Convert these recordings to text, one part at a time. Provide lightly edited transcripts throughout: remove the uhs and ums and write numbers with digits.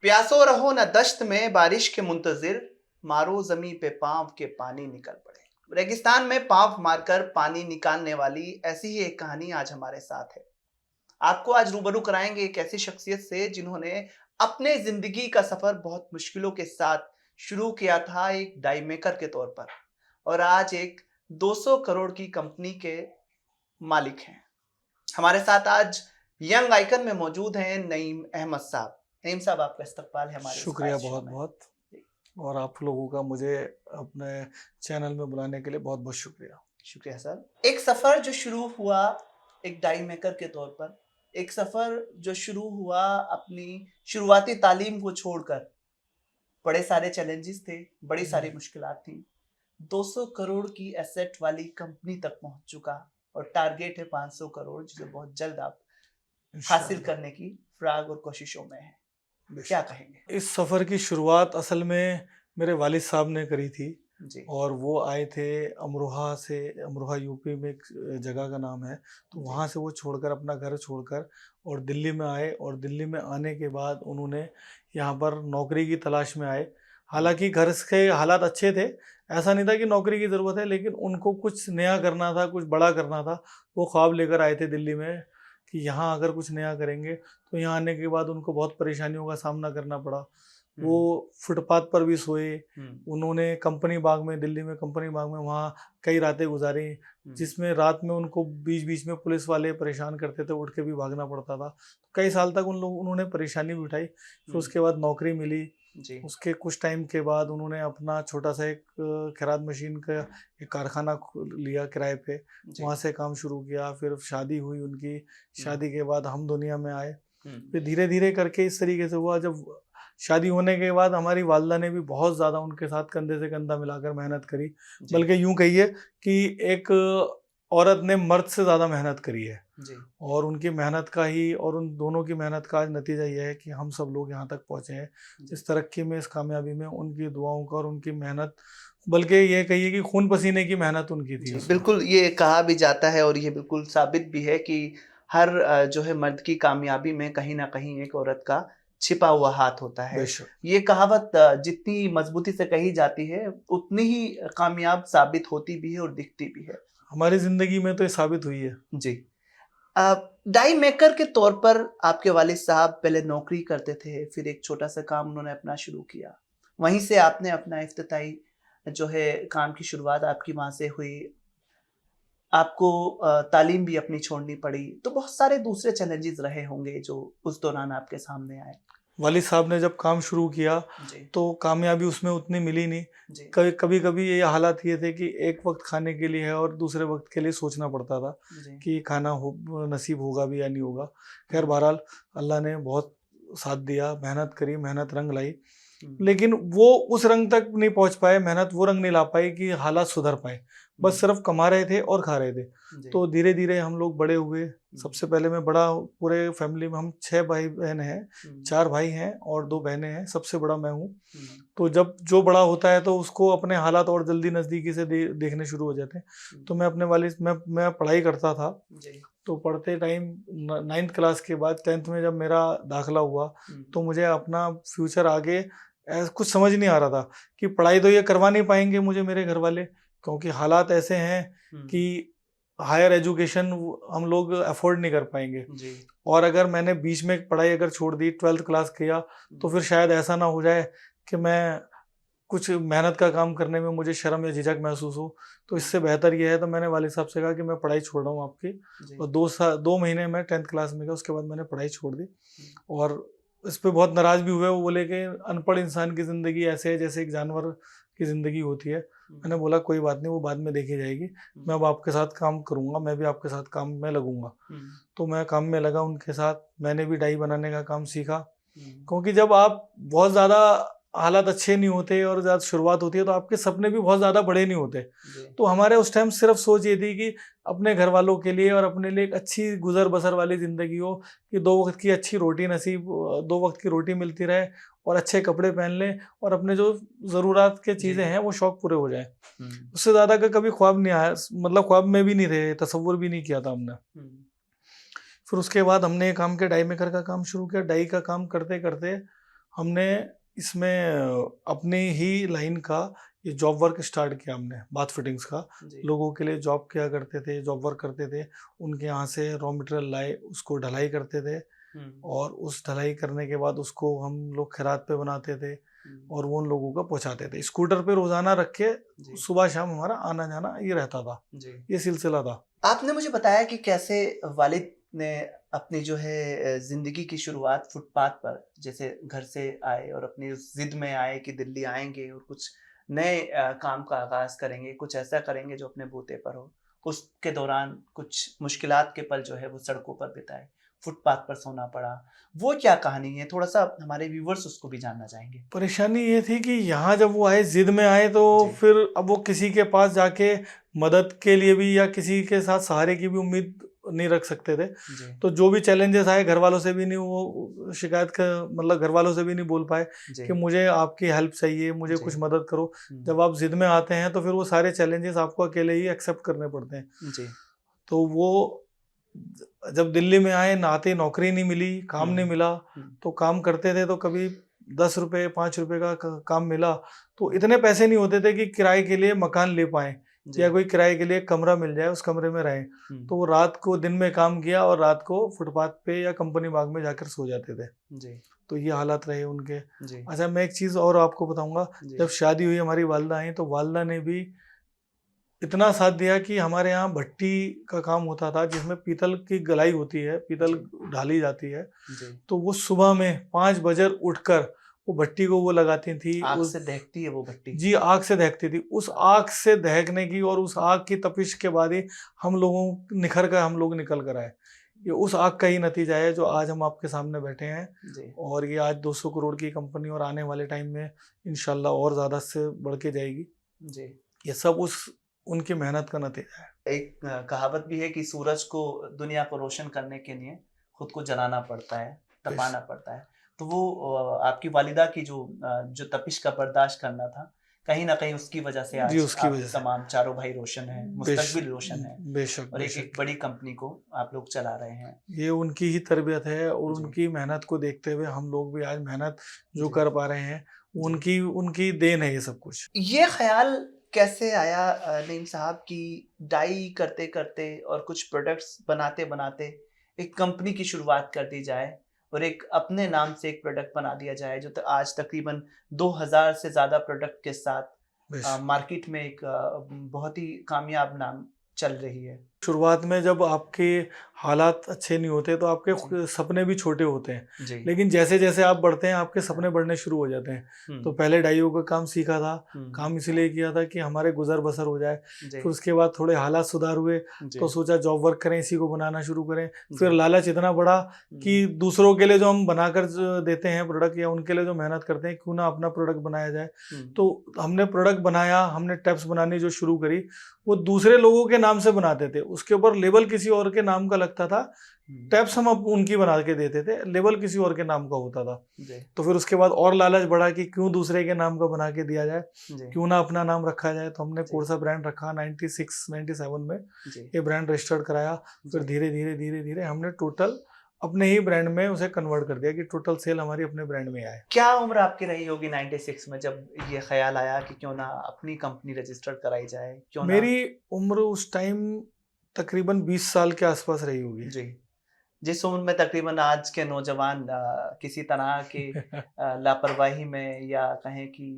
प्यासो रहो न दश्त में बारिश के मुंतजिर, मारो जमी पे पांव के पानी निकल पड़े। रेगिस्तान में पांव मारकर पानी निकालने वाली ऐसी ही एक कहानी आज हमारे साथ है। आपको आज रूबरू कराएंगे एक ऐसी शख्सियत से जिन्होंने अपने जिंदगी का सफर बहुत मुश्किलों के साथ शुरू किया था एक डाई मेकर के तौर पर, और आज एक 200 करोड़ की कंपनी के मालिक हैं। हमारे साथ आज यंग आइकन में मौजूद हैं नईम अहमद साहब। नईम साहब, आपका इस्तकबाल है हमारे शुक्रिया बहुत बहुत। और आप लोगों का मुझे अपने चैनल में बुलाने के लिए बहुत बहुत शुक्रिया। शुक्रिया सर। एक सफ़र जो शुरू हुआ एक डाई मेकर के तौर पर, एक सफ़र जो शुरू हुआ अपनी शुरुआती तालीम को छोड़कर, बड़े सारे चैलेंजेस थे, बड़ी सारी मुश्किलात थी। 200 करोड़ की एसेट वाली कंपनी तक पहुंच चुका और टारगेट है 500 करोड़, जिसे बहुत जल्द आप हासिल करने की फिराक और कोशिशों में है। क्या कहेंगे? इस सफ़र की शुरुआत असल में मेरे वालिद साहब ने करी थी जी। और वो आए थे अमरोहा से। अमरोहा यूपी में एक जगह का नाम है, तो वहाँ से वो छोड़कर अपना घर छोड़कर और दिल्ली में आए। और दिल्ली में आने के बाद उन्होंने यहाँ पर नौकरी की तलाश में आए। हालांकि घर के हालात अच्छे थे, ऐसा नहीं था कि नौकरी की ज़रूरत है, लेकिन उनको कुछ नया करना था, कुछ बड़ा करना था। वो ख्वाब लेकर आए थे दिल्ली में कि यहाँ अगर कुछ नया करेंगे। तो यहाँ आने के बाद उनको बहुत परेशानियों का सामना करना पड़ा। वो फुटपाथ पर भी सोए। उन्होंने कंपनी बाग में, दिल्ली में कंपनी बाग में वहाँ कई रातें गुजारी, जिसमें रात में उनको बीच बीच में पुलिस वाले परेशान करते थे, उठ के भी भागना पड़ता था। तो कई साल तक उन्होंने परेशानी भी उठाई। फिर उसके बाद नौकरी मिली। उसके कुछ टाइम के बाद उन्होंने अपना छोटा सा एक खैरात मशीन का एक कारखाना लिया किराए पे। वहाँ से काम शुरू किया। फिर शादी हुई उनकी। शादी के बाद हम दुनिया में आए। फिर धीरे धीरे करके इस तरीके से हुआ। जब शादी होने के बाद हमारी वालदा ने भी बहुत ज़्यादा उनके साथ कंधे से कंधा मिलाकर मेहनत करी। बल्कि यूँ कहिए कि एक औरत ने मर्द से ज़्यादा मेहनत करी है। और उनकी मेहनत का ही, और उन दोनों की मेहनत का आज नतीजा ये है कि हम सब लोग यहाँ तक पहुँचे हैं। इस तरक्की में, इस कामयाबी में उनकी दुआओं का और उनकी मेहनत, बल्कि ये कहिए कि खून पसीने की मेहनत उनकी थी। बिल्कुल, ये कहा भी जाता है और ये बिल्कुल साबित भी है कि हर जो है मर्द की कामयाबी में कहीं ना कहीं एक औरत का छिपा हुआ हाथ होता है। ये कहावत जितनी मजबूती से कही जाती है उतनी ही कामयाब साबित होती भी है और दिखती भी है। हमारी जिंदगी में तो ये साबित हुई है। जी। डाई मेकर के तौर पर आपके वालिद साहब पहले नौकरी करते थे, फिर एक छोटा सा काम उन्होंने अपना शुरू किया। वहीं से आपने अपना इफ्तिताई जो है काम की शुरुआत आपकी वहाँ से हुई। आपको तालीम भी अपनी छोड़नी पड़ी, तो बहुत सारे दूसरे चैलेंजेस रहे होंगे जो उस दौरान आपके सामने आए। वालिद साहब ने जब काम शुरू किया तो कामयाबी उसमें उतनी मिली नहीं। कभी कभी ये हालात ये थे कि एक वक्त खाने के लिए है और दूसरे वक्त के लिए सोचना पड़ता था कि खाना नसीब होगा भी या नहीं होगा। खैर बहरहाल अल्लाह ने बहुत साथ दिया, मेहनत करी, मेहनत रंग लाई। लेकिन वो उस रंग तक नहीं पहुंच पाए, मेहनत वो रंग नहीं ला पाई कि हालात सुधर पाए। बस सिर्फ कमा रहे थे और खा रहे थे। तो धीरे धीरे हम लोग बड़े हुए। सबसे पहले मैं बड़ा, पूरे फैमिली में हम 6 भाई बहन हैं। 4 भाई हैं और 2 बहनें हैं। सबसे बड़ा मैं हूँ। तो जब जो बड़ा होता है तो उसको अपने हालात और जल्दी नज़दीकी से देखने शुरू हो जाते हैं। तो मैं अपने वालिद, मैं पढ़ाई करता था। तो पढ़ते टाइम 9th क्लास के बाद 10th में जब मेरा दाखिला हुआ तो मुझे अपना फ्यूचर आगे कुछ समझ नहीं आ रहा था कि पढ़ाई तो ये करवा नहीं पाएंगे मुझे मेरे घर वाले, क्योंकि हालात ऐसे हैं कि हायर एजुकेशन हम लोग अफोर्ड नहीं कर पाएंगे। और अगर मैंने बीच में पढ़ाई अगर छोड़ दी, 12th क्लास किया, तो फिर शायद ऐसा ना हो जाए कि मैं कुछ मेहनत का काम करने में मुझे शर्म या झिझक महसूस हो। तो इससे बेहतर यह है, तो मैंने वालिद साहब से कहा कि मैं पढ़ाई छोड़ रहा हूँ आपकी। और 2 महीने मैं 10th क्लास में गया, उसके बाद मैंने पढ़ाई छोड़ दी। और इस पर बहुत नाराज़ भी हुए। वो बोले कि अनपढ़ इंसान की ज़िंदगी ऐसे है जैसे एक जानवर की ज़िंदगी होती है। मैंने बोला कोई बात नहीं, वो बाद में देखी जाएगी। मैं अब आपके साथ काम करूँगा, मैं भी आपके साथ काम में लगूंगा। तो मैं काम में लगा उनके साथ। मैंने भी डाई बनाने का काम सीखा, क्योंकि जब आप बहुत ज़्यादा हालात अच्छे नहीं होते और ज़्यादा शुरुआत होती है तो आपके सपने भी बहुत ज़्यादा बड़े नहीं होते। तो हमारे उस टाइम सिर्फ सोच ये थी कि अपने घर वालों के लिए और अपने लिए एक अच्छी गुजर बसर वाली ज़िंदगी हो, कि 2 वक्त की अच्छी रोटी नसीब, 2 वक्त की रोटी मिलती रहे और अच्छे कपड़े पहन लें और अपने जो ज़रूरत के चीज़ें हैं वो शौक़ पूरे हो जाए। उससे ज़्यादा का कभी ख्वाब नहीं आया, मतलब ख्वाब में भी नहीं थे, तसव्वुर भी नहीं किया था हमने। फिर उसके बाद हमने काम के डाई मेकर का काम शुरू किया। डाई का काम करते करते हमने इसमें अपनी ही लाइन का ये जॉब वर्क स्टार्ट किया हमने, बाथ फिटिंग्स का। लोगों के लिए जॉब किया करते थे, जॉब वर्क करते थे, उनके यहाँ से रॉ मटेरियल लाए, उसको ढलाई करते थे और उस ढलाई करने के बाद उसको हम लोग खैरात पे बनाते थे और वो उन लोगों को पहुंचाते थे। स्कूटर पे रोजाना रख के सुबह शाम हमारा आना जाना ये रहता था, ये सिलसिला था। आपने मुझे बताया कि कैसे वालिद ने अपनी जो है जिंदगी की शुरुआत फुटपाथ पर, जैसे घर से आए और अपनी उस जिद में आए कि दिल्ली आएंगे और कुछ नए काम का आगाज करेंगे, कुछ ऐसा करेंगे जो अपने बूते पर हो। उसके दौरान कुछ मुश्किलात के पल जो है वो सड़कों पर बिताए, फुटपाथ पर सोना पड़ा। वो क्या कहानी है, थोड़ा सा हमारे व्यूवर्स उसको भी जानना चाहेंगे। परेशानी ये थी कि यहाँ जब वो आए, जिद में आए, तो फिर अब वो किसी के पास जाके मदद के लिए भी या किसी के साथ सहारे की भी उम्मीद नहीं रख सकते थे। तो जो भी चैलेंजेस आए, घर वालों से भी नहीं वो शिकायत का मतलब घर वालों से भी नहीं बोल पाए कि मुझे आपकी हेल्प चाहिए, मुझे कुछ मदद करो। जब आप जिद में आते हैं तो फिर वो सारे चैलेंजेस आपको अकेले ही एक्सेप्ट करने पड़ते हैं। तो वो जब दिल्ली में आए, नाते नौकरी नहीं मिली, काम नहीं मिला, तो काम करते थे तो कभी 10 रुपए 5 रुपए का काम मिला तो इतने पैसे नहीं होते थे कि किराए के लिए मकान ले पाए या कोई किराए के लिए कमरा मिल जाए, उस कमरे में रहें। तो वो रात को दिन में काम किया और रात को फुटपाथ पे या कंपनी बाग में जाकर सो जाते थे। तो ये हालात रहे उनके। अच्छा, मैं एक चीज और आपको बताऊंगा। जब शादी हुई, हमारी वालदा आई, तो वालदा ने भी इतना साथ दिया कि हमारे यहाँ भट्टी का काम होता था जिसमें पीतल की गलाई होती है, पीतल ढाली जाती है। तो वो सुबह में 5 बजे उठकर वो भट्टी को वो लगाती थी। आग से दहकती है वो भट्टी। जी, आग से दहकती थी। उस आग से दहकने की और उस आग की तपिश के बाद ही हम लोगों हम लोग निकल कर आए। ये उस आग का ही नतीजा है जो आज हम आपके सामने बैठे हैं। और ये आज 200 करोड़ की कंपनी और आने वाले टाइम में इंशाल्लाह और ज्यादा से बढ़ के जाएगी। ये सब उनकी मेहनत का नतीजा है। एक कहावत भी है कि सूरज को दुनिया को रोशन करने के लिए खुद को जलाना पड़ता है, तपाना पड़ता है। तो वो आपकी वालिदा की जो तपिश का बर्दाश्त करना था, कहीं ना कहीं उसकी वजह से आज तमाम चारों भाई रोशन है, मुस्तकबिल रोशन है। बेशक, और एक बड़ी कंपनी को आप लोग चला रहे हैं। ये उनकी ही तरबियत है और उनकी मेहनत को देखते हुए हम लोग भी आज मेहनत जो कर पा रहे हैं, उनकी देन है ये सब कुछ। ये ख्याल कैसे आया नईम साहब की डाई करते करते और कुछ प्रोडक्ट्स बनाते बनाते एक कंपनी की शुरुआत कर दी जाए और एक अपने नाम से एक प्रोडक्ट बना दिया जाए जो आज तकरीबन 2000 से ज़्यादा प्रोडक्ट के साथ मार्केट में एक बहुत ही कामयाब नाम चल रही है। शुरुआत में जब आपके हालात अच्छे नहीं होते तो आपके सपने भी छोटे होते हैं, लेकिन जैसे जैसे आप बढ़ते हैं आपके सपने बढ़ने शुरू हो जाते हैं। तो पहले डाइयों का काम सीखा था, काम इसलिए किया था कि हमारे गुजर बसर हो जाए। फिर उसके बाद थोड़े हालात सुधार हुए तो सोचा जॉब वर्क करें, इसी को बनाना शुरू करें। फिर लालच इतना बढ़ा कि दूसरों के लिए जो हम बनाकर देते हैं प्रोडक्ट या उनके लिए जो मेहनत करते हैं, क्यों ना अपना प्रोडक्ट बनाया जाए। तो हमने प्रोडक्ट बनाया, हमने टैप्स बनानी जो शुरू करी, वो दूसरे लोगों के नाम से बनाते थे, उसके ऊपर लेबल किसी और के नाम का लगता था। टैप्स हम उनकी बना के देते थे, लेबल किसी और के नाम का होता था। तो फिर उसके बाद और लालच बढ़ा कि क्यों दूसरे के नाम का बना के दिया जाए, क्यों ना अपना नाम रखा जाए। तो हमने कोर्सा ब्रांड रखा 96-97 में ये ब्रांड रजिस्टर्ड कराया। फिर धीरे धीरे धीरे धीरे हमने टोटल अपने ही ब्रांड में उसे कन्वर्ट कर दिया कि टोटल सेल हमारी अपने ब्रांड में आए। क्या उम्र आपकी रही होगी 96 में जब ये ख्याल आया कि क्यों ना अपनी कंपनी रजिस्टर्ड कराई जाए? क्यों ना? मेरी उम्र उस टाइम तकरीबन 20 साल के आसपास रही होगी। जी, जिस उम्र में तकरीबन आज के नौजवान किसी तरह की लापरवाही में या कहें कि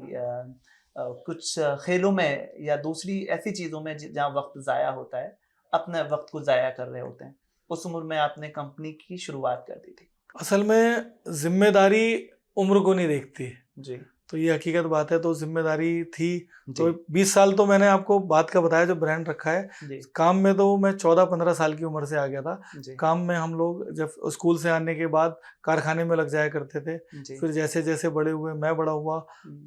कुछ खेलों में या दूसरी ऐसी चीज़ों में जहाँ वक्त ज़ाया होता है, अपने वक्त को ज़ाया कर रहे होते हैं, उस उम्र में आपने कंपनी की शुरुआत कर दी थी। असल में जिम्मेदारी उम्र को नहीं देखती जी, तो ये हकीकत बात है। तो जिम्मेदारी थी। तो 20 साल तो मैंने आपको बात का बताया जो ब्रांड रखा है। काम में तो मैं 14-15 साल की उम्र से आ गया था। काम में हम लोग जब स्कूल से आने के बाद कारखाने में लग जाया करते थे। फिर जैसे जैसे बड़े हुए, मैं बड़ा हुआ,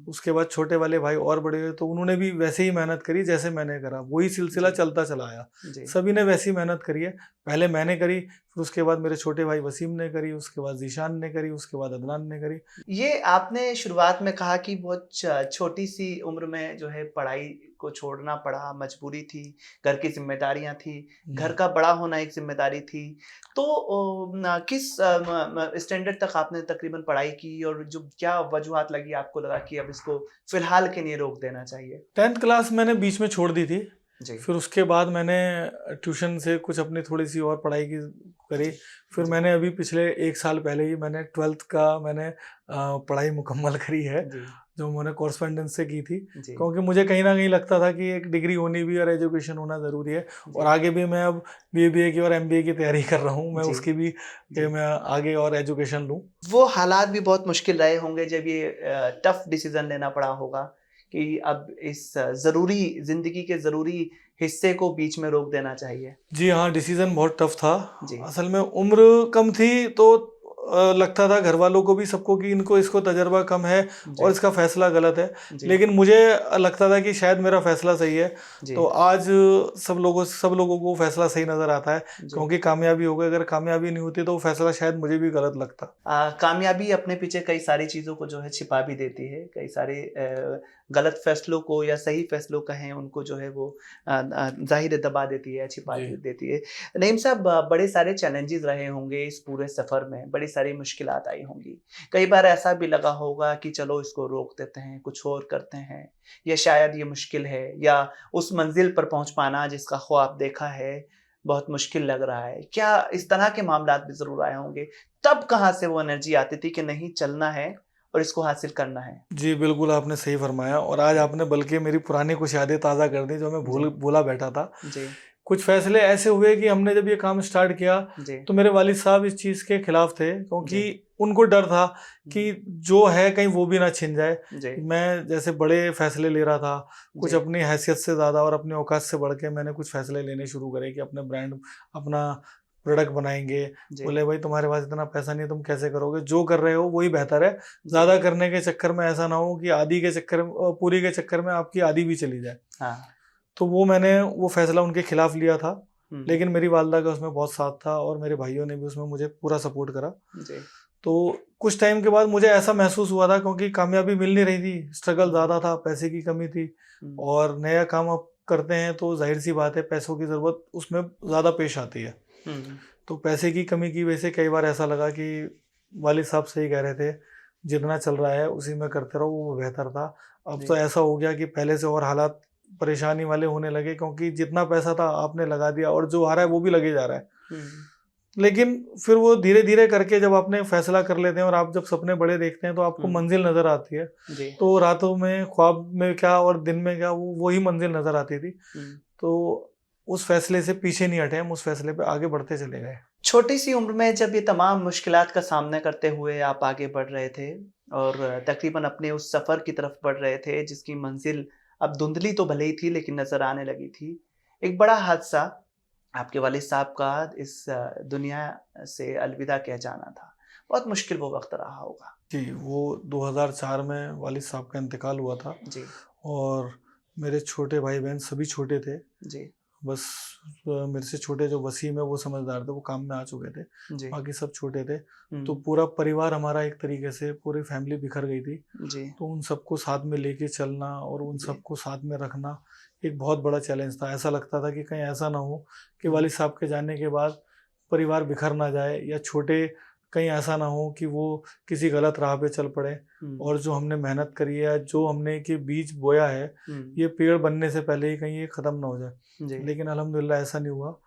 उसके बाद छोटे वाले भाई और बड़े हुए, तो उन्होंने भी वैसे ही मेहनत करी जैसे मैंने करा। वही सिलसिला चलता चला आया। सभी ने वैसी मेहनत करी है। पहले मैंने करी, फिर उसके बाद मेरे छोटे भाई वसीम ने करी, उसके बाद जीशान ने करी, उसके बाद अदनान ने करी। ये आपने शुरुआत में कहा कि बहुत छोटी सी उम्र में जो है पढ़ाई को छोड़ना पड़ा, मजबूरी थी, घर की जिम्मेदारियां थी, घर का बड़ा होना एक जिम्मेदारी थी। तो किस स्टैंडर्ड तक आपने तकरीबन पढ़ाई की और जो क्या वजूहात लगी आपको लगा कि अब इसको फिलहाल के लिए रोक देना चाहिए? 10th क्लास मैंने बीच में छोड़ दी थी। जी। फिर उसके बाद मैंने ट्यूशन से कुछ अपनी थोड़ी सी और पढ़ाई की करी। फिर मैंने अभी पिछले 1 साल पहले ही मैंने 12th का मैंने पढ़ाई मुकम्मल करी है, जो मैंने कॉरेस्पॉन्डेंस से की थी, क्योंकि मुझे कहीं ना कहीं लगता था कि एक डिग्री होनी भी और एजुकेशन होना ज़रूरी है। और आगे भी मैं अब BBA की और MBA की तैयारी कर रहा हूँ मैं उसकी भी, कि मैं आगे और एजुकेशन लूँ। वो हालात भी बहुत मुश्किल रहे होंगे जब ये टफ डिसीजन लेना पड़ा होगा कि अब इस ज़रूरी ज़िंदगी के ज़रूरी हिस्से को बीच में रोक देना चाहिए। जी हाँ, डिसीजन बहुत टफ था। जी। असल में उम्र कम थी तो लगता था घर वालों को भी सबको कि इसको तजर्बा कम है और इसका फैसला गलत है, लेकिन मुझे लगता था कि शायद मेरा फैसला सही है। तो आज सब लोगों को फैसला सही नजर आता है, क्योंकि कामयाबी हो गई। अगर कामयाबी नहीं होती तो वो फैसला शायद मुझे भी गलत लगता। कामयाबी अपने पीछे कई सारी चीज़ों को जो है छिपा भी देती है, कई सारे गलत फैसलों को या सही फैसलों कहें उनको जो है वो ज़ाहिर दबा देती है, छिपा देती है। नईम साहब, बड़े सारे चैलेंजेस रहे होंगे इस पूरे सफ़र में, बड़ी सारी मुश्किलात आई होंगी। कई बार ऐसा भी लगा होगा कि चलो इसको रोक देते हैं, कुछ और करते हैं, या शायद ये मुश्किल है, या उस मंजिल पर पहुंच पाना जिसका ख्वाब देखा है बहुत मुश्किल लग रहा है। क्या इस तरह के मामलात भी ज़रूर आए होंगे? तब कहाँ से वो एनर्जी आती थी कि नहीं, चलना है और इसको हासिल करना है? जी बिल्कुल, आपने सही फरमाया, और आज आपने बल्कि मेरी पुरानी कुछ यादें ताज़ा कर दी जो मैं भूला बैठा था। जी। कुछ फैसले ऐसे हुए कि हमने जब ये काम स्टार्ट किया तो मेरे वालिद साहब इस चीज़ के खिलाफ थे, क्योंकि उनको डर था कि जो है कहीं वो भी ना छिन जाए। मैं जैसे बड़े फैसले ले रहा था, कुछ अपनी हैसियत से ज़्यादा और अपनी औकात से बढ़ के मैंने कुछ फैसले लेने शुरू करे कि अपने ब्रांड, अपना प्रोडक्ट बनाएंगे। बोले भाई तुम्हारे पास इतना पैसा नहीं, तुम कैसे करोगे, जो कर रहे हो वही बेहतर है। ज़्यादा करने के चक्कर में ऐसा ना हो कि आधी के चक्कर में, पूरी के चक्कर में आपकी आधी भी चली जाए। तो मैंने वो फैसला उनके खिलाफ लिया था, लेकिन मेरी वालदा का उसमें बहुत साथ था और मेरे भाइयों ने भी उसमें मुझे पूरा सपोर्ट करा। तो कुछ टाइम के बाद मुझे ऐसा महसूस हुआ था, क्योंकि कामयाबी मिल नहीं रही थी, स्ट्रगल ज़्यादा था, पैसे की कमी थी, और नया काम आप करते हैं तो जाहिर सी बात है पैसों की ज़रूरत उसमें ज़्यादा पेश आती है। तो पैसे की कमी की वजह से कई बार ऐसा लगा कि वालिद साहब सही कह रहे थे, जितना चल रहा है उसी में करते रहो, वो बेहतर था। अब तो ऐसा हो गया कि पहले से और हालात परेशानी वाले होने लगे, क्योंकि जितना पैसा था आपने लगा दिया और जो आ रहा है वो भी लगे जा रहा है। लेकिन फिर वो धीरे धीरे करके जब आपने फैसला कर लेते हैं और आप जब सपने बड़े देखते हैं तो आपको मंजिल नजर आती है। तो रातों में ख्वाब में क्या और दिन में क्या, वो ही मंजिल नजर आती थी। तो उस फैसले से पीछे नहीं हटे हम, उस फैसले पे आगे बढ़ते चले गए। छोटी सी उम्र में जब ये तमाम मुश्किलात का सामना करते हुए आप आगे बढ़ रहे थे और तकरीबन अपने उस सफ़र की तरफ बढ़ रहे थे जिसकी मंजिल अब धुंधली तो भले ही थी लेकिन नज़र आने लगी थी, एक बड़ा हादसा आपके वालिद साहब का इस दुनिया से अलविदा कह जाना था। बहुत मुश्किल वो वक्त रहा होगा। जी, वो 2004 में वालिद साहब का इंतकाल हुआ था। जी। और मेरे छोटे भाई बहन सभी छोटे थे। जी। बस मेरे से छोटे जो वसीम है वो समझदार थे, वो काम में आ चुके थे, बाकी सब छोटे थे। तो पूरा परिवार हमारा एक तरीके से, पूरी फैमिली बिखर गई थी। तो उन सबको साथ में लेके चलना और उन सबको साथ में रखना एक बहुत बड़ा चैलेंज था। ऐसा लगता था कि कहीं ऐसा ना हो कि वालिद साहब के जाने के बाद परिवार बिखर ना जाए, या छोटे कहीं ऐसा ना हो कि वो किसी गलत राह पे चल पड़े और जो हमने मेहनत करी है, जो हमने कि बीज बोया है, ये पेड़ बनने से पहले ही कहीं ये खत्म ना हो जाए। लेकिन अल्हम्दुलिल्लाह ऐसा नहीं हुआ।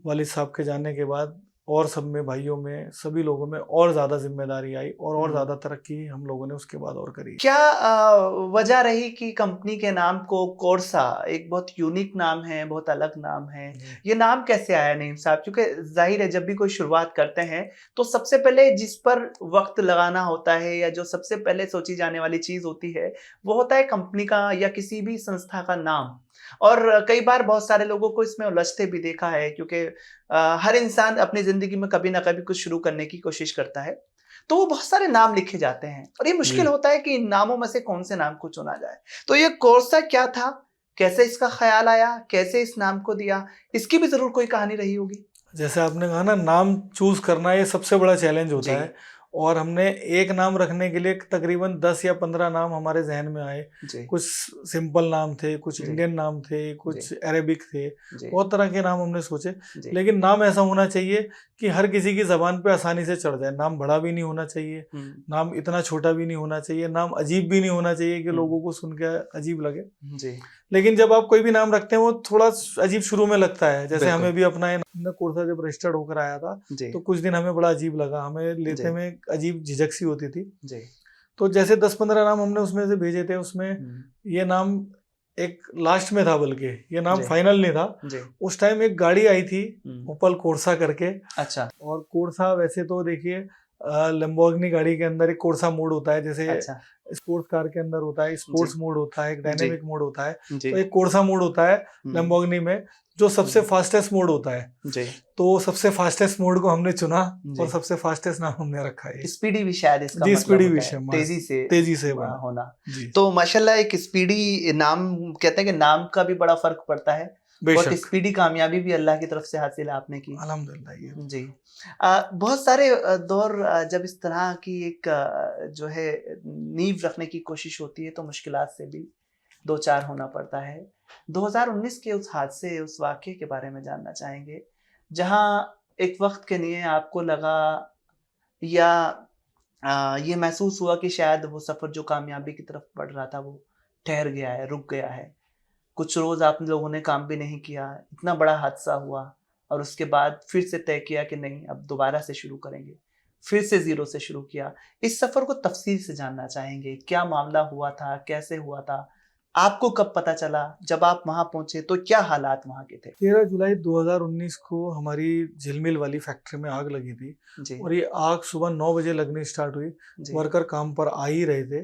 वालिद साहब के जाने के बाद और सब में, भाइयों में, सभी लोगों में और ज़्यादा जिम्मेदारी आई और ज़्यादा तरक्की हम लोगों ने उसके बाद और करी। क्या वजह रही कि कंपनी के नाम को कोर्सा, एक बहुत यूनिक नाम है, बहुत अलग नाम है, ये नाम कैसे आया नईम साहब? क्योंकि जाहिर है जब भी कोई शुरुआत करते हैं तो सबसे पहले जिस पर वक्त लगाना होता है या जो सबसे पहले सोची जाने वाली चीज़ होती है वो होता है कंपनी का या किसी भी संस्था का नाम। और कई बार बहुत सारे लोगों को इसमें उलझते भी देखा है, क्योंकि हर इंसान अपनी ज़िंदगी में कभी ना कभी कुछ शुरू करने की कोशिश करता है, तो वो बहुत सारे नाम लिखे जाते हैं और ये मुश्किल होता है कि इन नामों में से कौन से नाम को चुना जाए। तो ये कोर्सा क्या था, कैसे इसका ख्याल आया, कैसे इस नाम को दिया, इसकी भी जरूर कोई कहानी रही होगी। जैसे आपने कहा ना, नाम चूज करना ये सबसे बड़ा चैलेंज होता है, और हमने एक नाम रखने के लिए तकरीबन 10 या 15 नाम हमारे जहन में आए। कुछ सिंपल नाम थे, कुछ इंडियन नाम थे, कुछ अरेबिक थे, बहुत तरह के नाम हमने सोचे। लेकिन नाम ऐसा होना चाहिए कि हर किसी की जबान पे आसानी से चढ़ जाए। नाम बड़ा भी नहीं होना चाहिए, नाम इतना छोटा भी नहीं होना चाहिए, नाम अजीब भी नहीं होना चाहिए कि लोगों को सुन के अजीब लगे। लेकिन जब आप कोई भी नाम रखते हैं वो थोड़ा अजीब शुरू में लगता है। जैसे हमें भी अपना कोर्सा जब रजिस्टर्ड होकर आया था तो कुछ दिन हमें बड़ा अजीब लगा, हमें लेते में अजीब झिझक सी होती थी। तो जैसे 10-15 नाम हमने उसमें से भेजे थे, उसमें ये नाम एक लास्ट में था, बल्कि ये नाम फाइनल नहीं था। उस टाइम एक गाड़ी आई थी ओपल कोर्सा करके। अच्छा। और कोर्सा वैसे तो देखिए लैम्बोर्गिनी गाड़ी के अंदर एक कोर्सा मोड होता है, जैसे स्पोर्ट्स कार के अंदर होता है स्पोर्ट्स मोड होता है, एक डायनेमिक मोड होता है, तो एक कोर्सा मोड होता है लैम्बोर्गिनी में जो सबसे फास्टेस्ट मोड होता है। तो सबसे फास्टेस्ट मोड को हमने चुना और सबसे फास्टेस्ट नाम हमने रखा है। स्पीडी भी शायद इसका जी, मतलब स्पीडी होता भी है, तेजी से होना। तो माशाल्लाह एक स्पीडी नाम, कहते हैं कि नाम का भी बड़ा फर्क पड़ता है। और स्पीडी कामयाबी भी अल्लाह की तरफ से हासिल आपने की, अल्हम्दुलिल्लाह। जी। बहुत सारे दौर जब इस तरह की एक जो है नींव रखने की कोशिश होती है तो मुश्किलात से भी दो चार होना पड़ता है। 2019 के उस हादसे, उस वाक़ये के बारे में जानना चाहेंगे जहां एक वक्त के लिए आपको लगा या ये महसूस हुआ कि शायद वो सफ़र जो कामयाबी की तरफ बढ़ रहा था वो ठहर गया है, रुक गया है। कुछ रोज़ आप लोगों ने काम भी नहीं किया, इतना बड़ा हादसा हुआ और उसके बाद फिर से तय किया कि नहीं अब दोबारा से शुरू करेंगे, फिर से ज़ीरो से शुरू किया। इस सफ़र को तफसील से जानना चाहेंगे, क्या मामला हुआ था, कैसे हुआ था, आपको कब पता चला, जब आप वहाँ पहुँचे तो क्या हालात वहाँ के थे? 13 जुलाई 2019 को हमारी झिलमिल वाली फैक्ट्री में आग लगी थी और ये आग सुबह 9 बजे लगनी स्टार्ट हुई। वर्कर काम पर आ ही रहे थे,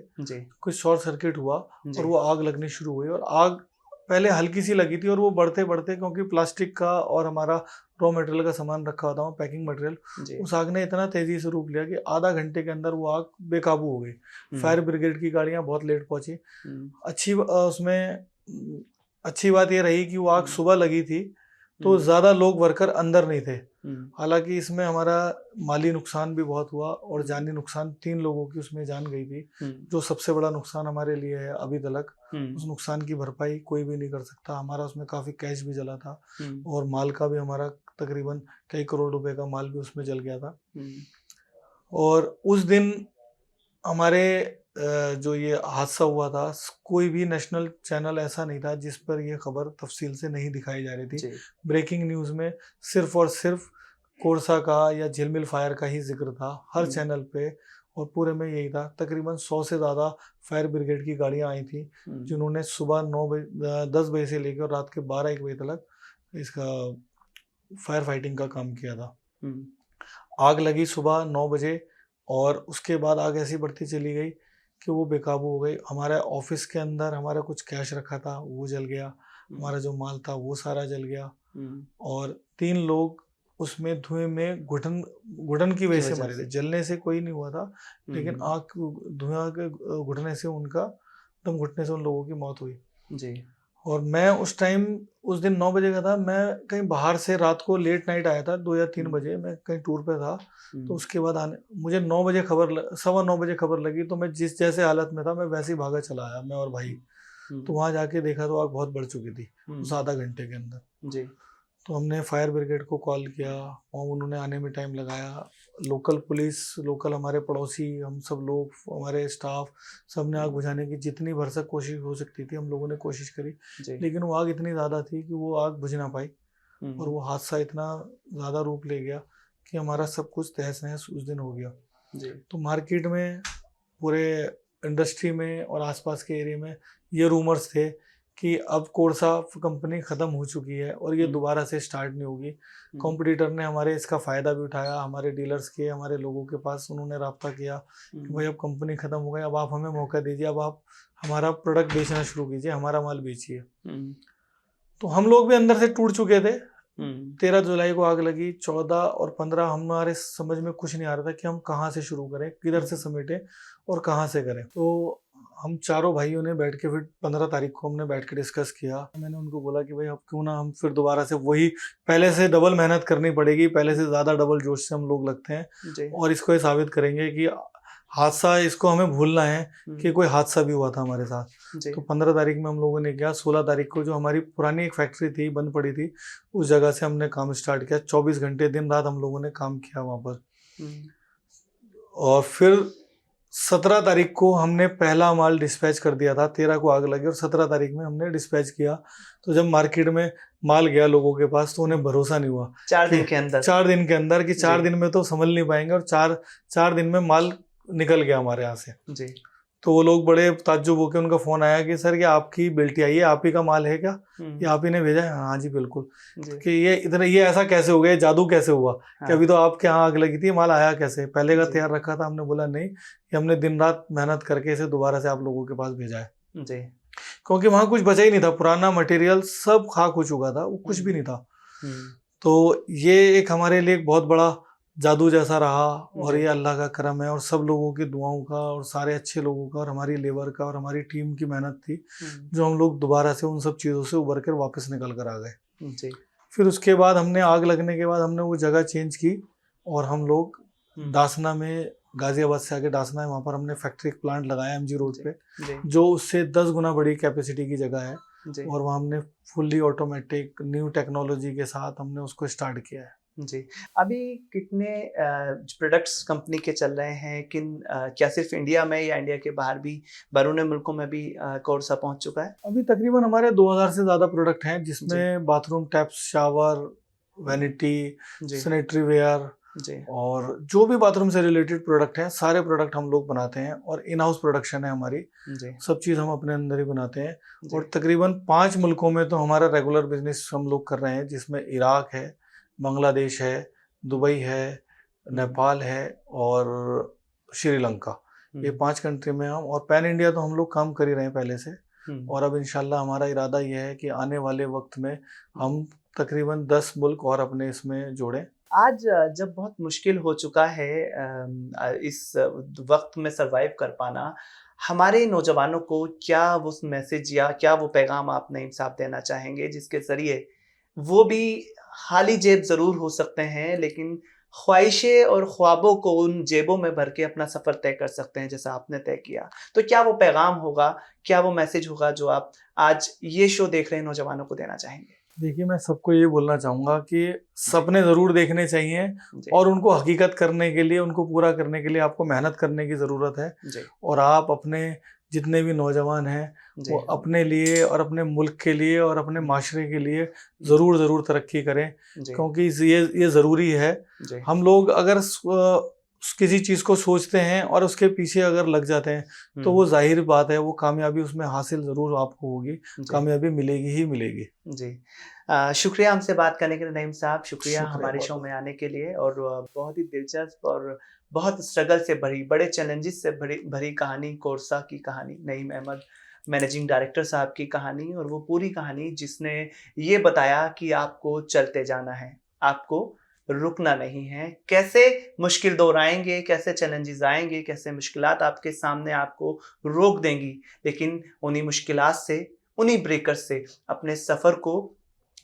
कुछ शॉर्ट सर्किट हुआ और वो आग लगनी शुरू हुई। और आग पहले हल्की सी लगी थी और वो बढ़ते बढ़ते, क्योंकि प्लास्टिक का और हमारा रॉ मटेरियल का सामान रखा होता है, पैकिंग मटेरियल, उस आग ने इतना तेजी से रूप लिया कि आधा घंटे के अंदर वो आग बेकाबू हो गई। फायर ब्रिगेड की गाड़ियां बहुत लेट पहुंची। अच्छी बात ये रही कि वो आग सुबह लगी थी तो ज्यादा लोग वर्कर अंदर नहीं थे। हालांकि इसमें हमारा माली नुकसान भी बहुत हुआ और जानी नुकसान, 3 लोगों की उसमें जान गई थी, जो सबसे बड़ा नुकसान हमारे लिए है अभी तक। उस नुकसान की भरपाई कोई भी नहीं कर सकता। हमारा उसमें काफी कैश भी जला था और माल का भी हमारा तकरीबन कई करोड़ रुपए का माल भी उसमें जल गया था। और उस दिन हमारे जो ये हादसा हुआ था, कोई भी नेशनल चैनल ऐसा नहीं था जिस पर ये खबर तफसील से नहीं दिखाई जा रही थी। ब्रेकिंग न्यूज़ में सिर्फ और सिर्फ कोर्सा का या झिलमिल फायर का ही जिक्र था हर चैनल पे, और पूरे में यही था। तकरीबन 100 से ज़्यादा फायर ब्रिगेड की गाड़ियां आई थी जिन्होंने सुबह 10 बजे से लेकर रात के 12-1 बजे तक इसका फायर फाइटिंग का काम किया था। आग लगी सुबह 9 बजे और उसके बाद आग ऐसी बढ़ती चली गई कि वो बेकाबू हो गई। हमारे ऑफिस के अंदर हमारा कुछ कैश रखा था वो जल गया, हमारा जो माल था वो सारा जल गया और 3 लोग उसमें धुएं में घुटन की वजह से मरे थे। जलने से कोई नहीं हुआ था, लेकिन आग धुआं के घुटने से दम घुटने से उन लोगों की मौत हुई जी। और मैं उस टाइम, उस दिन 9 बजे का था, मैं कहीं बाहर से रात को लेट नाइट आया था, 2 या 3 बजे मैं कहीं टूर पे था। तो उसके बाद मुझे 9 बजे सवा 9 बजे खबर लगी, तो मैं जिस जैसे हालत में था मैं वैसे ही भागा चला आया, मैं और भाई। तो वहाँ जाके देखा तो आग बहुत बढ़ चुकी थी उस आधा घंटे के अंदर जी। तो हमने फायर ब्रिगेड को कॉल किया और उन्होंने आने में टाइम लगाया। लोकल पुलिस, लोकल हमारे पड़ोसी, हम सब लोग, हमारे स्टाफ, सब ने आग बुझाने की जितनी भरसक कोशिश हो सकती थी हम लोगों ने कोशिश करी, लेकिन वो आग इतनी ज़्यादा थी कि वो आग बुझ ना पाई और वो हादसा इतना ज़्यादा रूप ले गया कि हमारा सब कुछ तहस नहस उस दिन हो गया जी। तो मार्केट में, पूरे इंडस्ट्री में और आसपास के एरिया में ये रूमर्स थे कि अब कोर्सा कंपनी ख़त्म हो चुकी है और ये दोबारा से स्टार्ट नहीं होगी। कॉम्पिटिटर ने हमारे इसका फ़ायदा भी उठाया, हमारे डीलर्स के, हमारे लोगों के पास उन्होंने रब्ता किया कि भाई अब कंपनी ख़त्म हो गई, अब आप हमें मौका दीजिए, अब आप हमारा प्रोडक्ट बेचना शुरू कीजिए, हमारा माल बेचिए। तो हम लोग भी अंदर से टूट चुके थे। 13 जुलाई को आग लगी, 14 और 15 हमारे समझ में कुछ नहीं आ रहा था कि हम कहाँ से शुरू करें, किधर से समेटें और कहाँ से करें। तो हम चारों भाइयों ने बैठ के फिर 15 तारीख को हमने बैठ के डिस्कस किया। मैंने उनको बोला कि भाई अब क्यों ना हम फिर दोबारा से वही पहले से डबल मेहनत करनी पड़ेगी, पहले से ज़्यादा डबल जोश से हम लोग लगते हैं और इसको ये साबित करेंगे कि हादसा, इसको हमें भूलना है कि कोई हादसा भी हुआ था हमारे साथ। तो 15 तारीख में हम लोगों ने किया। 16 तारीख को जो हमारी पुरानी एक फैक्ट्री थी, बंद पड़ी थी, उस जगह से हमने काम स्टार्ट किया। 24 घंटे दिन रात हम लोगों ने काम किया वहाँ पर। और फिर 17 तारीख को हमने पहला माल डिस्पैच कर दिया था। 13 को आग लगी और 17 तारीख में हमने डिस्पैच किया। तो जब मार्केट में माल गया लोगों के पास तो उन्हें भरोसा नहीं हुआ 4 दिन के अंदर कि 4 दिन में तो संभल नहीं पाएंगे, और 4 दिन में माल निकल गया हमारे यहाँ से जी। तो वो लोग बड़े ताज्जुब होकर, उनका फोन आया कि सर ये आपकी बेल्टी आई है, आप ही का माल है क्या, ये आप ही ने भेजा है? हाँ जी बिल्कुल। कि ये ऐसा कैसे हो गया, जादू कैसे हुआ? कि अभी तो आपके यहाँ आग लगी थी, माल आया कैसे? पहले का तैयार रखा था। हमने बोला नहीं, ये हमने दिन रात मेहनत करके इसे दोबारा से आप लोगों के पास भेजा है जी। क्योंकि वहाँ कुछ बचा ही नहीं था, पुराना मटेरियल सब खाक हो चुका था, वो कुछ भी नहीं था। तो ये एक हमारे लिए एक बहुत बड़ा जादू जैसा रहा, और ये अल्लाह का करम है और सब लोगों की दुआओं का और सारे अच्छे लोगों का और हमारी लेबर का और हमारी टीम की मेहनत थी, जो हम लोग दोबारा से उन सब चीज़ों से उबर कर वापस निकल कर आ गए। फिर उसके बाद हमने आग लगने के बाद हमने वो जगह चेंज की और हम लोग दासना में, गाजियाबाद से आगे दासना है, वहाँ पर हमने फैक्ट्री प्लांट लगाया एमजी रोड पे, जो उससे 10 गुना बड़ी कैपेसिटी की जगह है। और वहाँ हमने फुल्ली ऑटोमेटिक न्यू टेक्नोलॉजी के साथ हमने उसको स्टार्ट किया है। जी। अभी कितने प्रोडक्ट्स कंपनी के चल रहे हैं? क्या सिर्फ इंडिया में या इंडिया के बाहर भी बैरून मुल्कों में भी कोर्सा पहुंच चुका है? अभी तकरीबन हमारे 2000 से ज़्यादा प्रोडक्ट हैं, जिसमें bathroom taps, shower, vanity, sanitary ware और जो भी बाथरूम से रिलेटेड प्रोडक्ट हैं, सारे प्रोडक्ट हम लोग बनाते हैं और इन हाउस प्रोडक्शन है हमारी। सब चीज़ हम अपने अंदर ही बनाते हैं। और तकरीबन 5 मुल्कों में तो हमारा रेगुलर बिजनेस हम लोग कर रहे हैं, जिसमें इराक है, बांग्लादेश है, दुबई है, नेपाल है और श्रीलंका। ये 5 कंट्री में हम, और पैन इंडिया तो हम लोग काम कर ही रहे हैं पहले से। और अब इंशाल्लाह हमारा इरादा यह है कि आने वाले वक्त में हम तकरीबन 10 मुल्क और अपने इसमें जोड़ें। आज जब बहुत मुश्किल हो चुका है इस वक्त में सरवाइव कर पाना, हमारे नौजवानों को क्या वो मैसेज या क्या वो पैगाम आप नईम साहब देना चाहेंगे, जिसके ज़रिए वो भी खाली जेब ज़रूर हो सकते हैं, लेकिन ख्वाहिशें और ख्वाबों को उन जेबों में भर के अपना सफ़र तय कर सकते हैं, जैसा आपने तय किया? तो क्या वो पैगाम होगा, क्या वो मैसेज होगा जो आप आज ये शो देख रहे हैं नौजवानों को देना चाहेंगे? देखिए, मैं सबको ये बोलना चाहूँगा कि सपने ज़रूर देखने चाहिए और उनको हकीकत करने के लिए, उनको पूरा करने के लिए आपको मेहनत करने की ज़रूरत है। और आप अपने जितने भी नौजवान हैं, वो अपने लिए और अपने मुल्क के लिए और अपने माशरे के लिए ज़रूर तरक्की करें, क्योंकि ये ज़रूरी है। हम लोग अगर किसी चीज़ को सोचते हैं और उसके पीछे अगर लग जाते हैं तो वो जाहिर बात है, वो कामयाबी उसमें हासिल ज़रूर आपको होगी, कामयाबी मिलेगी ही मिलेगी। जी। शुक्रिया हमसे बात करने के लिए नईम साहब, शुक्रिया हमारे शो में आने के लिए। और बहुत ही दिलचस्प और बहुत स्ट्रगल से भरी, बड़े चैलेंजेस से भरी कहानी, कोर्सा की कहानी, नईम अहमद मैनेजिंग डायरेक्टर साहब की कहानी, और वो पूरी कहानी जिसने ये बताया कि आपको चलते जाना है, आपको रुकना नहीं है। कैसे मुश्किल दौर आएंगे, कैसे चैलेंजेस आएंगे, कैसे मुश्किलात आपके सामने आपको रोक देंगी, लेकिन उन्हीं मुश्किलात से, उन्हीं ब्रेकर्स से अपने सफ़र को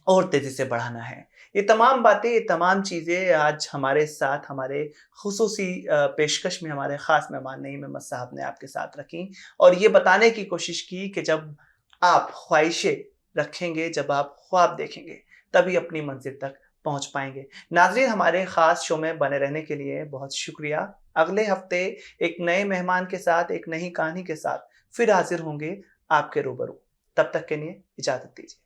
और तेज़ी से बढ़ाना है। ये तमाम बातें, ये तमाम चीज़ें आज हमारे साथ, हमारे खुसूसी पेशकश में हमारे ख़ास मेहमान नईम अहमद साहब ने आपके साथ रखी और ये बताने की कोशिश की कि जब आप ख्वाहिशें रखेंगे, जब आप ख्वाब देखेंगे, तभी अपनी मंजिल तक पहुंच पाएंगे। नाज़रीन, हमारे ख़ास शो में बने रहने के लिए बहुत शुक्रिया। अगले हफ्ते एक नए मेहमान के साथ, एक नई कहानी के साथ फिर हाजिर होंगे आपके रूबरू। तब तक के लिए इजाज़त दीजिए।